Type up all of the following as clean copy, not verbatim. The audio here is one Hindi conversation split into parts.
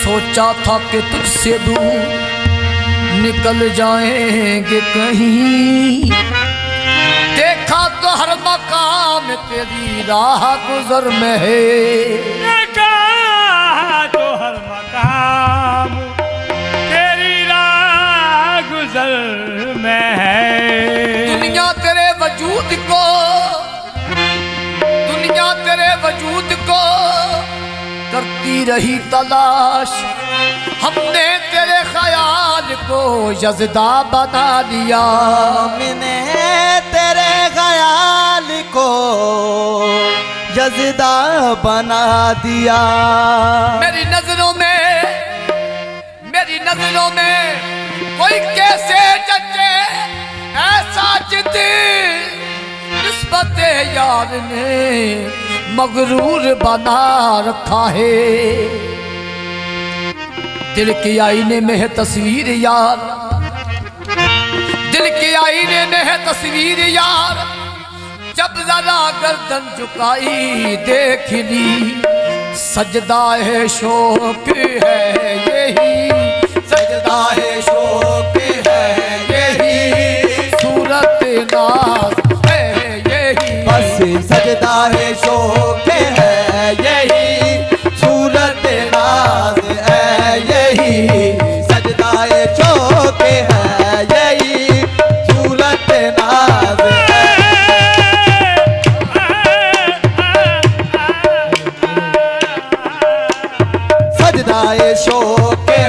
सोचा था कि तुझसे दूर निकल जाएंगे कहीं, देखा तो हर मकाम तेरी राह गुजर में है। देखा तो हर मकाम तेरी राह गुजर में है। दुनिया तेरे वजूद को करती रही तलाश, हमने तेरे ख्याल को यज़दा बना लिया। हमने तेरे ख्याल को यज़दा बना दिया। मेरी नजरों में कोई कैसे जचे ऐसा जिद निस्बत यार ने मगरूर बना रखा है। दिल के आईने में है तस्वीर यार, दिल के आईने में है तस्वीर यार, जब जरा गर्दन झुकाई देख ली, सजदा है शौक है यही, सजदा है शौक है यही, सूरत नाज है यही, बस सजदा है शौक है यही, सूरत नाज है यही, सजदा है शौक है यही, सूरत नाज है। सजदा है शौक है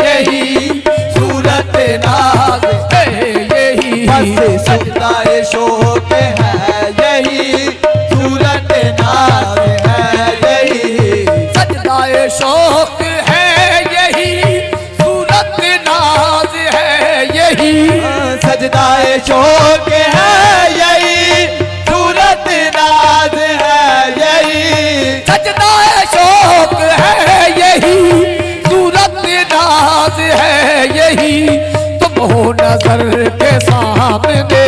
यही, सूरत नाज है यही, बस सजदा है शौक है यही, सूरत नाज है यही, सजदा शौक है यही, सूरत नाज है यही, सजदा शौक है यही, सूरत नाज है यही, सजदा शौक है यही, सूरत नाज है यही। तुम हो नजर के सामने,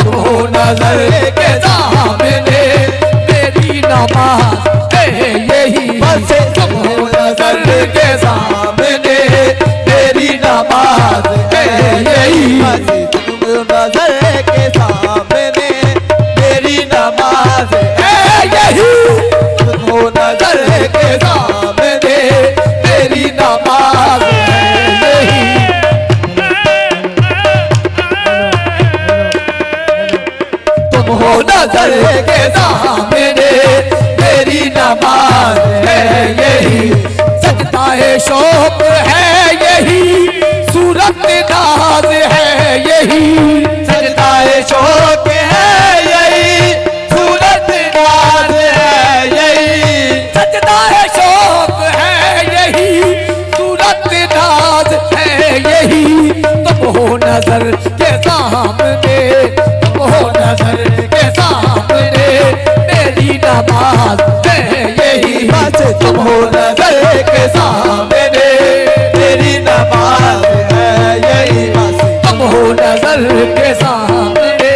तुम हो नजर के सामने, मेरी नमाज है यही, बस तुम हो नजर के सामने, मेरी नमाज है यही, बस तुम नजर के सामने, मेरी नमाज है यही, तुम नजर के सामने, मेरी नमाज है यही। तुम हो नजर के सामने, मेरी नमाज है यही, सजदा शौक है यही, सूरत नाज है यही, सजदा शौक है यही, सूरत नाज है यही, सजदा शौक है यही, सूरत नाज है यही। तुम हो नजर के सामने, तुम हो नजर के सामने, मेरी नमाज है यही, बस तुम हो नजर के सामने, मेरी नमाज है यही, बस तुम हो नजर के सामने,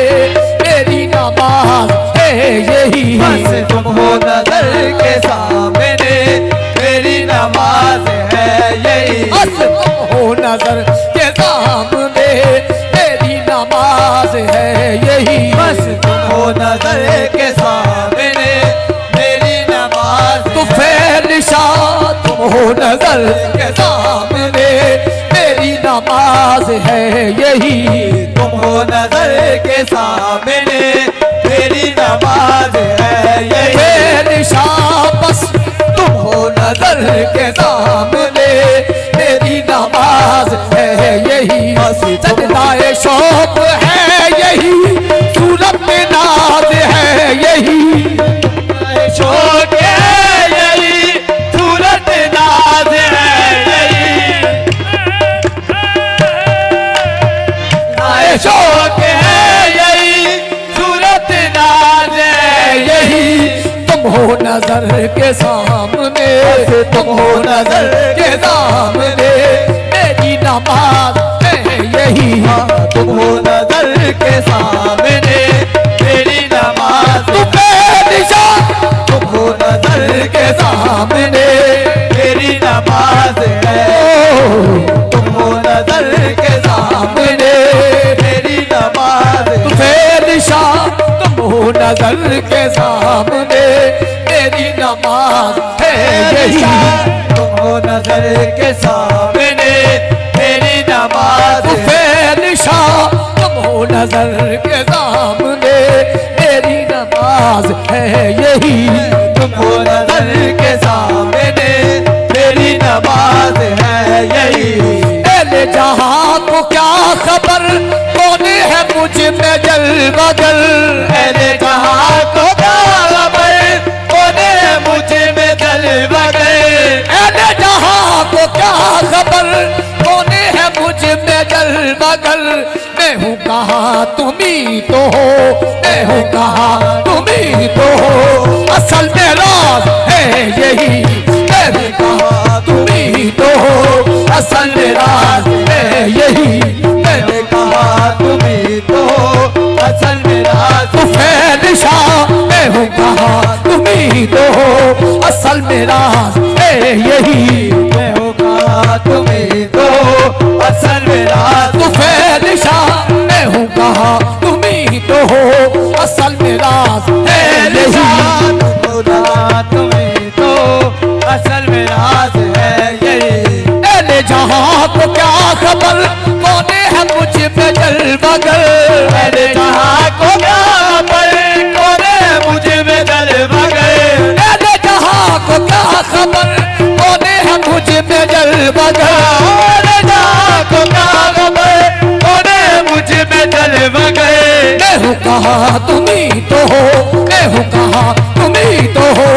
मेरी नमाज है यही, बस तुम हो नजर के सामने, मेरी नमाज है यही, बस तुम हो नजर के सामने, मेरी नमाज है यही, बस तुम हो नजर के सामने, मेरी नमाज तो फैलिशा तुम हो नजर के सामने, मेरी नमाज है यही, तुम हो नजर के सामने, मेरी नमाज है यही, नजर के सामने मेरी नमाज है यही, सजदाए शौक है यही, सूरत नाज है यही, शौक है यही, सूरत नाज है यही, शौक है यही, सूरत नाज है यही। तुम हो नजर के सामने, तुम हो नजर के सामने मेरी नमाज है यही, तुम हो नजर के सामने मेरी नमाज, तुम निशान तुम हो नजर के सामने मेरी नमाज है, तुम हो नजर के सामने मेरी नमाज, तुम्हें निशान तुम हो नजर के सामने मेरी नमाज है यही, तुम हो नजर के सामने मेरी नमाज, तुम्हें निशान तुम हो नजर के सामने मेरी नमाज है यही, तुम हो नजर के सामने मेरी नमाज है यही। एले जहां को क्या खबर कौन है मुझ में जलवागर, ऐने जहां को क्या खबर कौन है मुझ में जलवागर, एले जहां को क्या खबर कौन है मुझ में जलवागर, मैं हूँ कहाँ तुम ही तो हो, मैं हूँ कहाँ तुम ही तो हो, असल में राज है यही, मैं हूँ कहाँ तुम ही तो हो, असल में राज है यही, मैंने कहा तुम ही तो असल में राज, तुम्हें निशान मैं हूँ कहाँ तुम ही तो हो, असल में राज है यही, मैं हूँ कहा तुम ही तो असल में राज, तुम्हें निशान मैं हूँ कहाँ तुम ही तो हो, असल में राज है यही, तुम ही तो असल में राज है यही। एले जहाँ को क्या खबर कौन है मुझ पे जलवागर, मैंने जहाँ को क्या खबर कौन है मुझ में जलवागर, एले जहाँ को क्या खबर कौन है मुझ में जलवागर, मैंने जहाँ को क्या खबर कौन है मुझ में जलवागर, मैं हूँ कहाँ तुम ही तो हो, मैं हूँ कहाँ तुम ही तो हो,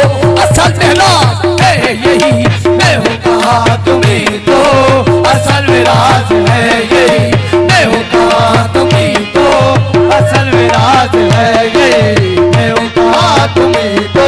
असल में राज है यही, मैं हूँ कहाँ तुम ही तो हो, असल में राज है यही, मैं हूँ कहाँ तुम ही तो हो, असल में राज है यही, मैं हूँ कहा तुम ही तो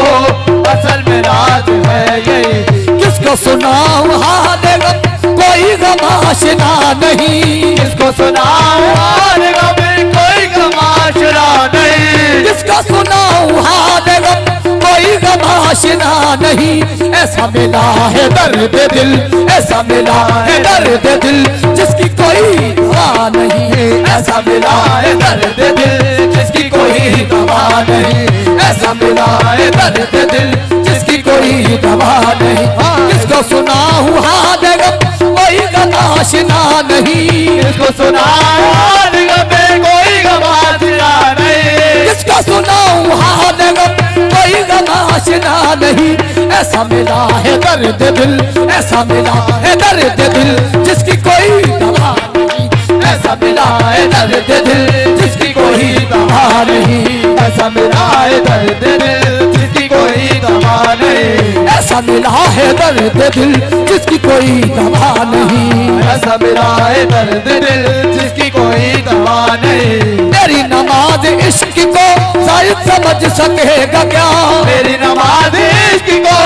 असल में राज है यही। किसको सुनाऊं हाल गम कोई गमाशना नहीं, किसको सुनाऊं हाल गम कोई गमाशना नहीं, किसको सुनाऊं हाल गम कोई गमाशना नहीं, ऐसा मिला है दर्द दिल, ऐसा मिला है दर्द दिल जिसकी कोई दवा नहीं, ऐसा मिला है दर्द दिल जिसकी कोई दवा नहीं, ऐसा मिला है दर्द दिल जिसकी कोई दवा नहीं, किसको सुनाऊं हाल गम कोई गमाशना नहीं, किसको सुनाऊं हाल गम कोई गमाशना नहीं, किसको सुनाऊं हाल गम कोई गमाशना नहीं, ऐसा मिला है दर्द दिल, ऐसा मिला है दर्द दिल जिसकी कोई दवा नहीं, ऐसा मिला है दर्द दिल जिसकी कोई दवा नहीं, ऐसा मिला है दर्द दिल जिसकी कोई दवा नहीं, ऐसा मिला है दर्द दिल जिसकी कोई दवा नहीं, ऐसा मिला है दर्द दिल जिसकी कोई दवा नहीं। मेरी नमाज इश्क को शायद समझ सकेगा क्या, मेरी नमाज इश्क को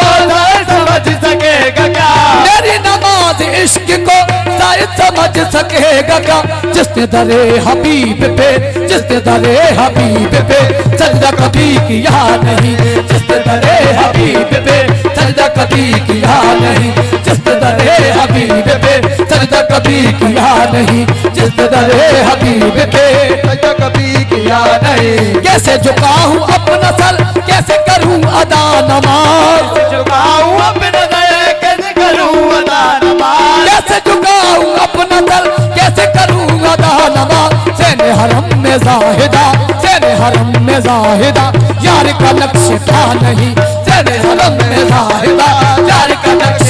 समझ सकेगा क्या, मेरी नमाज इश्क को शायद समझ सकेगा क्या, जिसने दरे हबीब पे, जिसने दरे हबीब पे सजदा कभी किया नहीं, जिसने दरे हबीब पे सजदा कभी किया नहीं, जिसने दरे हबीब पे सजदा कभी किया नहीं, जिसने दरे हबीब पे सजदा कभी किया नहीं, कैसे झुकाऊं अपना सर कैसे करूं अदा नमाज, झुकाऊं अपना सर कैसे करूं अदा नमाज, कैसे झुकाऊं अपना सर कैसे करूं अदा नमाज, सेने हरम में जाहिदा, सेने हरम में जाहिदा यार का नक्श था नहीं, सेने हरम में जाहिदा यार का नक्श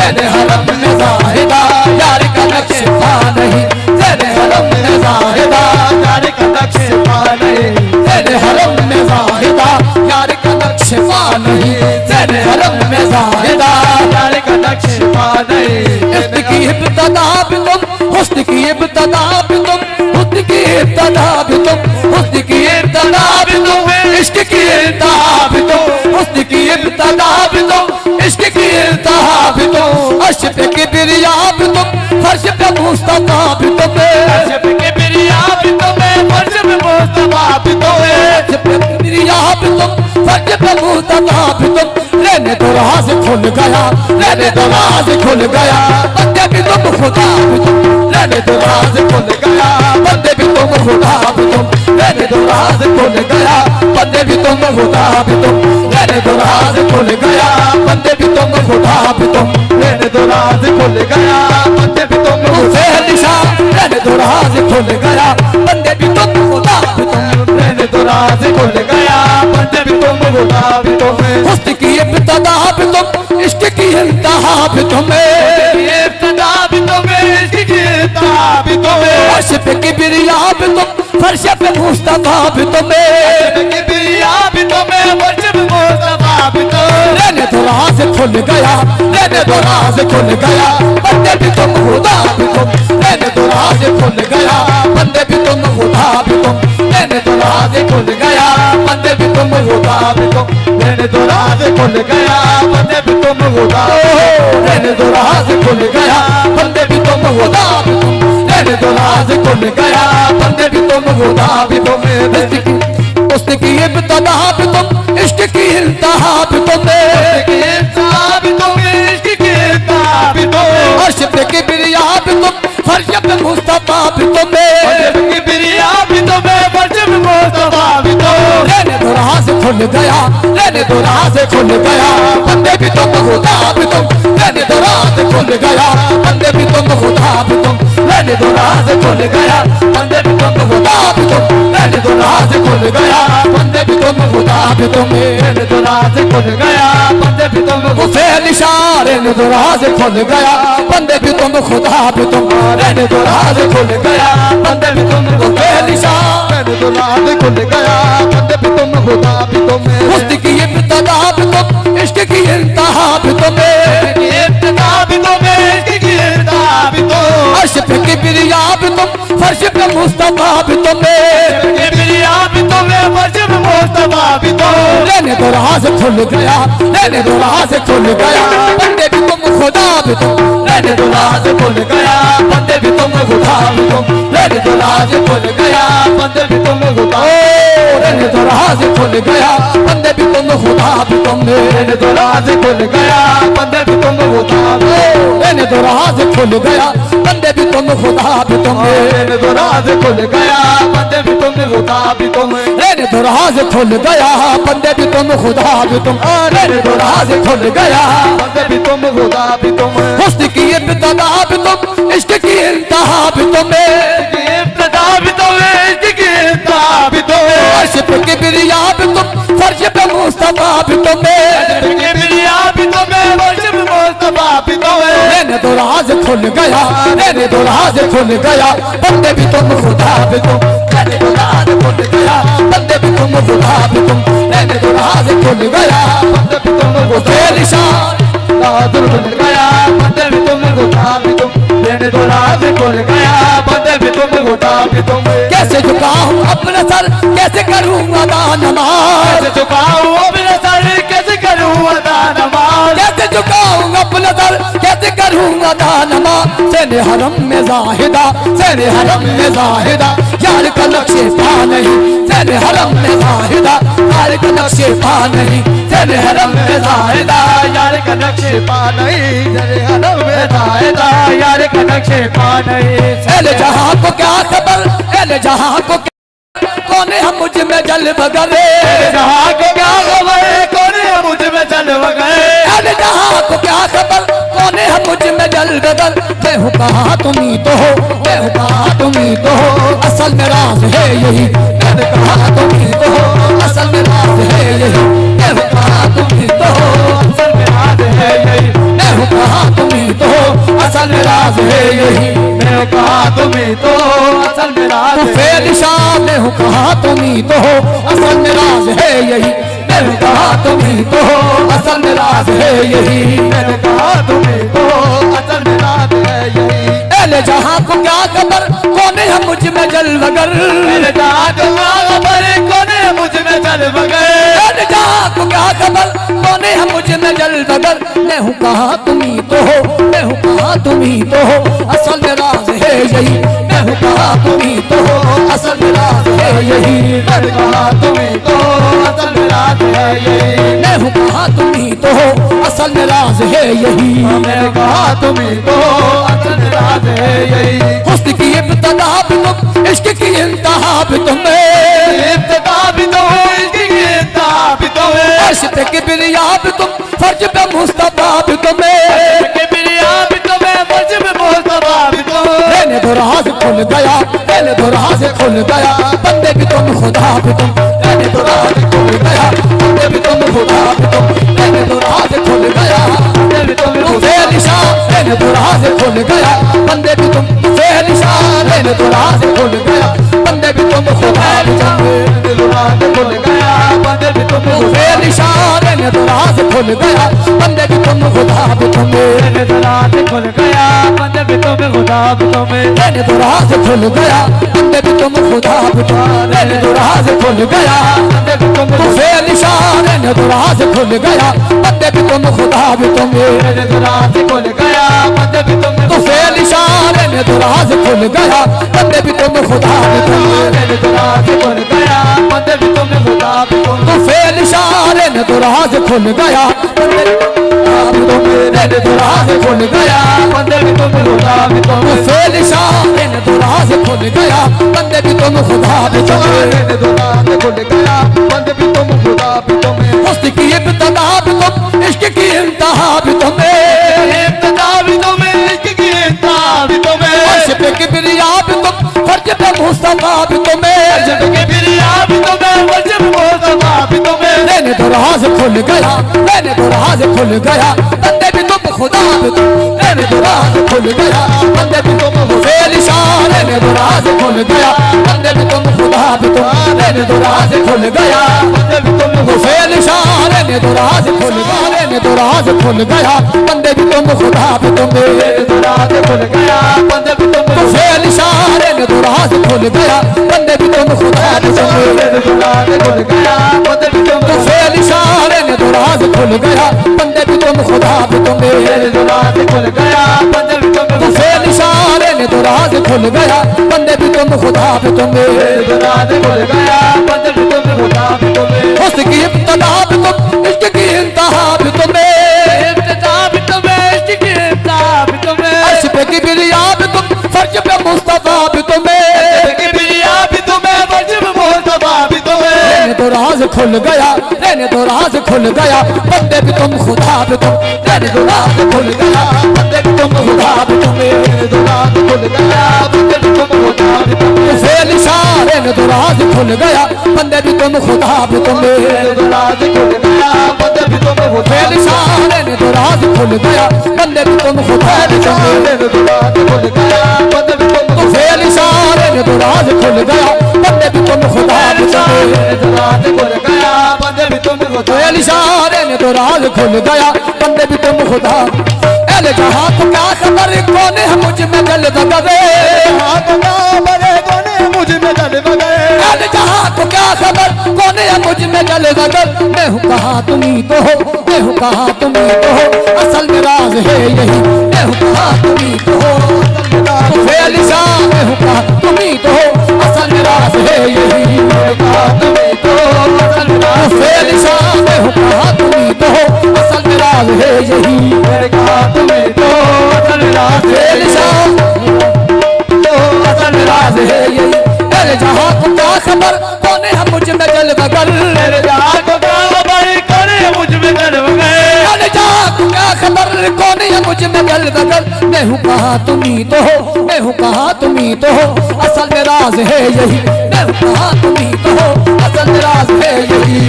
तेरे हरम में जाहिदा यार का नक्श पा नहीं, तेरे हरम में जाहिदा यार का नक्श पा नहीं, तेरे हरम में जाहिदा यार का नक्श पा नहीं, तेरे हरम में जाहिदा यार का नक्श पा नहीं। इश्क की इब्तदा भी तुम, हुस्न की इब्तदा भी तुम, हुस्न की इब्तदा भी तुम, हुस्न की इब्तदा भी तुम, इश्क की इब्तदा भी तुम, हुस्न की इब्तदा भी तुम, इश्क की इब्तदा भी तुम, अर्श पे किबरिया भी तुम, फर्श पे मुस्तफा भी तुम, अर्श पे किबरिया भी तुम, फर्श पे मुस्तफा भी तुम, अर्श पे किबरिया भी तुम, फर्श पे मुस्तफा भी तुम। रहने दो राज खुल गया, रहने दो राज खुल गया, बंदे भी तुम खुदा भी तुम, रहने दो राज खुल गया, बंदे भी तुम खुदा भी तुम, रहने दो राज खुल गया, बंदे भी तुम खुदा भी तुम, रहने दो राज खुल गया, बंदे भी तुम खुदा भी तुम, रहने दो राज खुल गया, बंदे भी तुम मुझे निशान, रहने दो राज खुल गया, बंदे भी तुम खुदा भी तुम, रहने दो राज खुल गया, बंदे भी तुम खुदा भी तुम, हुस्न की इब्तदा भी तुम, इश्क की इंतहा भी तुम, इब्तदा भी तुम, इश्क की इंतहा भी तुम, अर्श पे किबरिया भी तुम, फर्श पे मुस्तफा भी तुम, किबरिया भी तुम, फर्श पे मुस्तफा भी तुम, रहने दो राज खुल गया, रहने दो राज खुल गया, बंदे भी तुम खुदा भी तुम, रहने दो राज खुल गया, बंदे भी तुम खुदा भी तुम, रहने दो राज खुल गया, बंदे भी तुम खुदा भी तुम, रहने दो राज खुल गया, बंदे भी तुम खुदा, रहने दो राज खुल गया, बंदे भी तुम खुदा भी तुम, रहने दो राज खुल गया, बंदे भी तुम खुदा भी तुम, उसकी इब्तदा भी तुम, इश्क की इंतहा भी तुम, इंतहा भी तुम, इश्क की इंतहा भी तुम, अर्श पे किबरिया भी तुम, फर्श पे मुस्तफा भी तुम, किबरिया भी तुम, फर्श पे मुस्तफा भी तुम, रहने दो राज खुल गया, रहने दो राज खुल गया, बंदे भी तुम खुदा भी तुम, रहने दो राज खुल गया, बंदे भी तुम खुदा भी तुम, रहने दो राज खुल गया, बंदे भी तुम खुदा भी तुम, रहने दो राज खुल गया, बंदे भी तुम खुदा भी तुम, रहने दो राज खुल गया, बंदे भी तुम उसे निशान, रहने दो राज खुल गया, बंदे भी तुम खुदा भी तुम, रहने दो राज खुल गया, बंदे भी तुम उसे निशान, रहने दो राज खुल गया, बंदे भी तुम खुदा भी तुम, हुस्न की इब्तदा भी तुम, इश्क की इंतहा भी तुम, इब्तदा भी तुम, इश्क की इंतहा भी तुम, अर्श पे किबरिया भी तुम, फर्श पे मुस्तफा भी तुम, किबरिया भी तुम, फर्श पे मुस्तफा भी तुम, रहने दो राज खुल गया, रहने दो राज खुल गया, बंदे भी तुम खुदा भी तुम, रहने दो राज खुल गया, बंदे भी तुम खुदा भी तुम, रहने दो राज खुल गया, बंदे भी तुम खुदा, रहने दो राज खुल गया, बंदे भी तुम खुदा भी तुम, रहने दो राज खुल गया, बंदे भी तुम खुदा भी तुम, रहने दो राज खुल गया, बंदे भी तुम खुदा भी तुम, रहने दो राज खुल गया, बंदे भी तुम खुदा भी तुम, रहने दो राज खुल गया, बंदे भी तुम खुदा भी तुम, रहने दो राज खुल गया, बंदे भी तुम खुदा भी तुम, हुस्न की इब्तदा भी तुम, इश्क की इंतहा भी तुम, इब्तदा भी तुम, इश्क की इंतहा भी तुम, अर्श पे किबरिया भी तुम, फर्श पे मुस्तफा भी तुम, किबरिया भी तुम, फर्श पे मुस्तफा भी तुम, रहने दो राज खुल गया, रहने दो राज खुल गया, बंदे भी तुम खुदा भी तुम, रहने दो राज खुल गया, बंदे भी तुम खुदा भी तुम, रहने दो राज खुल गया, बंदे भी तुम खुदा, निशान, राज खुल गया, बंदे भी तुम खुदा भी तुम, रहने दो राज खुल गया, बंदे भी तुम खुदा भी तुम, कैसे झुकाऊं अपना सर, कैसे करूं अदा नमाज, कैसे झुकाऊं अपना सर, कैसे करूं अदा नमाज, कैसे झुकाऊं अपना सर, कैसे करूं अदा नमाज, सेने हरम में जाहिदा, सेने हरम में जाहिदा, यार का नक्शे पा नहीं, सेने हरम में जाहिदा, यार का नक्शे पा नहीं, सेने हरम में जाहिदा, यार का नक्शे पा नहीं, तेरे हरम में जाहिदा, यार का नक्शे पा नहीं, एले जहां को क्या खबर, एले जहां को कौन है मुझ में जल बगरे, जहां को क्या खबर, कौन है मुझ में जल गए, एले जहां को क्या खबर, कौन है मुझ में जल बदल, मैं हूँ कहाँ तुम ही तो हो, मैं हूँ कहाँ तुम ही तो हो, असल में राज है यही, मैंने कहा तुम ही तो हो, असल में राज है यही, मैं हूँ कहाँ तुम ही तो हो, असल में राज है यही, मैं हूँ कहाँ तुम ही ही तो हो, असल में राज है यही। मैं हूँ कहा तुम ही तो हो, असल में राज तू फेल शाह मैं हूँ कहा तुम ही तो हो, असल में राज है यही। मैं हूँ कहा तुम ही तो हो, असल में राज है यही। मैंने कहा तुम ही तो हो, असल में राज है यही। एले जहाँ को क्या खबर कौन है मुझ में जल बगर, मैंने कहा तुम बड़े कोने मुझ में चल बगैर। एले जहाँ को क्या खबर कौन है मुझ में जल बगर। मैं हूँ कहा तुम ही तो हो, मैं हूँ कहा तुम ही तो हो, असल में राज है यही। मैं हूँ कहा तुम ही तो हो, असल में राज है यही। मैंने कहा तुम ही तो हो, असल में राज है यही। मैं हूँ कहा तुम ही तो हो, असल में राज है यही। मैंने कहा तुम ही तो हो, असल में राज है यही। हुस्न की इब्तिदा भी तुम, इश्क की इंतहा भी तुम्हें, इब्तिदा भी तो है, इसकी इंतहा भी तो है। अर्श पे किबरिया भी तुम, फर्ज पे मुस्तफा भी तुम्हें। किबरिया भी तो है, फर्ज पे मुस्तफा भी तो है। मैंने तो राज खुल गया, मैंने तो राज खुल गया, बंदे भी तुम खुदा भी तुम। मैंने तो राज खुल गया, बंदे भी तुम खुदा भी तुम। मैंने तो राज खुल गया, बंदे भी तुम निशा। मैंने तो राज खुल गया, बंदे भी तुम निशा। मैंने तो राज खुल गया, बंदे भी तुम खुदा भी तुम। राज खुल गया, बंदे भी तुम निशा। मैंने तो राज खुल गया, बंदे भी तुम खुदा भी तुम। मैंने तो राज खुल गया, बंदे भी तुम खुदा भी तुम। मैंने तो राज खुल गया, बंदे भी तुम खुदा भी तुम। मैंने तो राज खुल गया, बंदे भी तुम निशान। मैंने तो राज खुल गया, बंदे भी तुम खुदा भी तुम। मैंने तो राज खुल गया, बंदे भी तुम निशान। मैंने तो राज खुल गया, बंदे भी तुम खुदा भी तुम। मैंने तो राज खुल गया, बंदे भी तुम खुदा भी तुम। निशान। मैंने तो राज खुल गया, बंदे भी तुम। मैंने तो राज खुल गया, बंदे भी तुम खुदा भी तुम। निशान। मैंने तो राज खुल गया, बंदे भी तुम खुदा भी तुम। मैंने तो राज खुल गया, बंदे भी तुम खुदा भी तुम। हुस्न की इब्तिदा भी तुम, इश्क की इंतहा भी तुम्हें। इब्तिदा भी तुम, इश्क की इंतहा भी तुम। अर्श पे किबरिया भी तुम, फर्ज पे मुस्तफा भी तुम्हें। जब के बिरिया भी तुम, वजब मुस्तफा भी तुम। मैंने तो राज खुल गया, मैंने तो राज खुल गया, बंदे भी तुम खुदा भी तुम। मैंने तो राज खुल गया, बंदे भी तुम निशान। मैंने तो राज खुल गया, बंदे भी तुम खुदा भी तुम। मैंने तो राज खुल गया, बंदे भी तुम निशान। मैंने तो राज खुल गया, मैंने तो राज खुल गया, बंदे भी तुम खुदा भी तुम। मेरे तो राज खुल गया, बंदे भी तुम निशान। मैंने तो राज खुल गया, बंदे भी तुम खुदा भी तुम। मेरे तो राज खुल गया, बंदे भी तुम निशान। मैंने तो राज खुल गया, बंदे भी तुम खुदा भी तुम। मेरे तो राज खुल गया, बंदे भी तुम निशान। मैंने तो राज खुल गया, बंदे भी तुम खुदा भी तुम। मेरे तो राज खुल गया, बंदे भी तुम खुदा भी तुम। हुस्न की इब्तिदा भी तुम, इश्क की इंतहा भी तुम। इब्तिदा भी तुम, इश्क की इंतहा भी तुम। अर्श पे किबरिया भी तुम, फर्ज पे मुस्तफा भी तुम। किबरिया भी तुम, वजब मुस्तफा भी तुम। मैंने तो राज खुल गया, मैंने तो राज खुल गया, बंदे भी तुम खुदा भी तुम। मैंने तो राज खुल गया, बंदे भी तुम खुदा भी तुम। मेरे तो राज खुल गया, बंदे भी तुम खुदा भी तुम। निशान। मैंने तो राज खुल गया, बंदे भी तुम खुदा भी तुम। मेरे तो राज खुल गया, बंदे भी तुम खुदा भी तुम। निशान। मैंने तो राज खुल गया, बंदे भी तुम खुदा भी तुम। मेरे तो राज खुल गया, बंदे भी तुम निशान। मैंने तो राज खुल गया, बंदे भी तुम खुदा भी तुम। मेरे तो राज खुल गया, बंदे भी तुम खुदा। निशान। मैंने तो राज खुल गया, बंदे भी तुम खुदा। एल जहाँ को क्या खबर कौन है मुझ में जल बगरे। बड़े कोने मुझ में जल बगैर। एल जहाँ को क्या खबर कौन है मुझ में जल बगर। मैं हूँ कहाँ तुम ही तो हो, मैं हूँ कहाँ तुम ही तो हो, असल में राज है यही। मैं हूँ कहाँ तुम ही तो हो, निशान। मैं हूँ कहाँ तुम ही तो हो, असल में राज है यही। निशान। मैं हूँ कहाँ तुम ही तो हो, असल में राज है यही। निशान। राज है यही। अरे जहाँ को क्या खबर कौन है मुझ में जल बगर। अरे जहाँ को क्या खबर कौन है मुझ में जल बगर। मैं हूँ कहाँ तुम ही तो हो, मैं हूँ कहाँ तुम ही तो हो, असल में राज है यही। मैं हूँ कहाँ तुम ही तो हो, असल में राज है यही।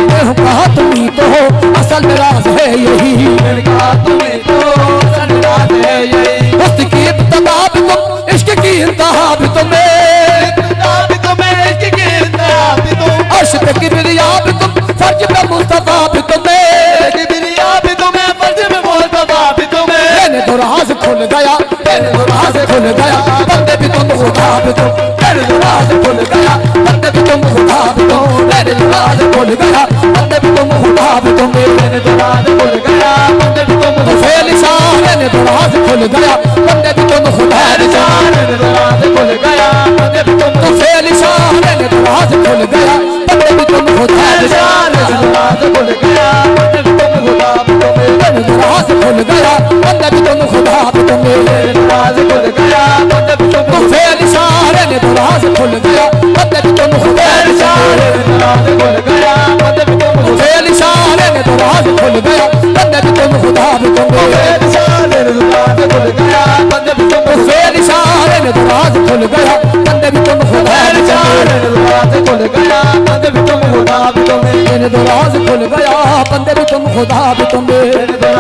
मैं हूँ कहाँ तुम ही तो हो, असल में राज है यही, मैंने कहा तुम्हें तो असल राज है यही। हुस्न की इब्तिदा भी तुम, इश्क की इंतहा भी तुम्हें, इब्तिदा भी तुम्हें, इश्क की इंतहा भी तुम, अर्श पे किबरिया भी तुम, फर्ज पे मुस्तफा भी तुम्हें, किबरिया भी तुम्हें, फर्ज में मुस्तफा भी तुम्हें। मैंने तो राज खुल गया, मैंने तो राज खुल गया, बंदे भी तुम खुदा भी तुम, मैंने तो राज खुल गया, बंदे भी तुम खुदा भी तुम, मैंने तो राज खुल गया, बंदे भी तुम खुदा भी तुम, मैंने तो राज खुल गया, बंदे भी तुम तो फेल शाह, मैंने तो राज खुल गया, बंदे भी तुम खुदा भी तुम, मैंने तो राज खुल गया, बंदे भी तुम तो फेल शाह, मैंने तो राज खुल गया, बंदे भी तुम खुदा भी तुम, राज खुल गया, बंदे भी तुम खुदा भी तुम, मैंने तो राज खुल गया, बंदे भी तुम खुदा भी तुम, राज खुल गया, बंदे भी तुम तो फेल शाह, मैंने तो राज खुल गया, बंदे भी तुम खुदा भी तुम, राज खुल गया, बंदे भी तुम तो फेल शाह, मैंने तो राज खुल गया, बंदे भी तुम खुदा भी तुम, राज खुल गया, बंदे भी तुम तो फेल शाह, मैंने तो राज खुल गया, बंदे भी तुम खुदा भी तुम, राज खुल गया, बंदे भी तुम खुदा भी तुम, मैंने तो राज खुल गया, बंदे भी तुम खुदा भी तुम,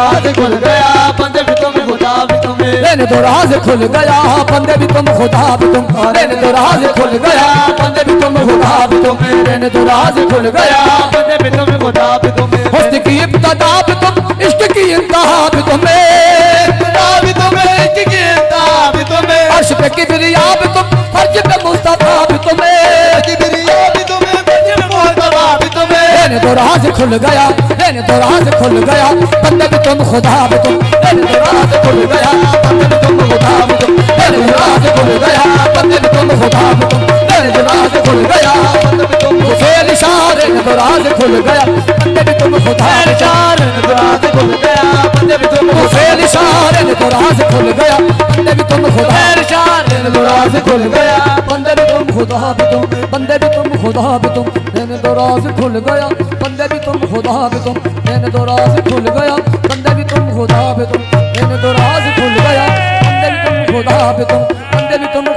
राज खुल गया, बंदे भी तुम खुदा भी तुम, मैंने तो राज खुल गया, बंदे भी तुम खुदा भी तुम, मैंने तो राज खुल गया, बंदे भी तुम खुदा भी तुम, मैंने तो राज खुल गया, बंदे भी तुम खुदा भी तुम, हुस्न की इब्तिदा भी तुम, इश्क की इंतहा भी तुम्हें, खुदा भी तुम्हें, इश्क की इंतहा भी तुम्हें, अर्श पे किबरिया भी तुम, फर्ज पे मुस्तफा भी तुम्हें, किबरिया भी तुम्हें, फर्ज में मुस्तफा भी तुम्हें, मैंने तो राज खुल गया, मैंने तो राज खुल गया, बंदे भी तुम खुदा भी तुम, मैंने तो राज खुल गया, बंदे भी तुम खुदा भी तुम, मैंने तो राज खुल गया, बंदे भी तुम खुदा भी तुम, मैंने तो राज खुल गया, बंदे भी तुम तो फेल इशारे ने तो राज खुल गया, बंदे भी तुम खुदा भी तुम, राज खुल गया, बंदे भी तुम तो फेल इशारे ने तो राज खुल गया, बंदे भी तुम खुदा भी तुम, राज खुल गया, बंदे भी तुम खुदा भी तुम, बंदे भी तुम खुदा भी तुम, मैंने तो राज खुल गया, बंदे भी तुम खुदा भी तुम, मैंने तो राज खुल गया, बंदे भी तुम खुदा भी तुम, मैंने तो राज खुल गया, बंदे भी तुम खुदा भी तुम, बंदे भी तुम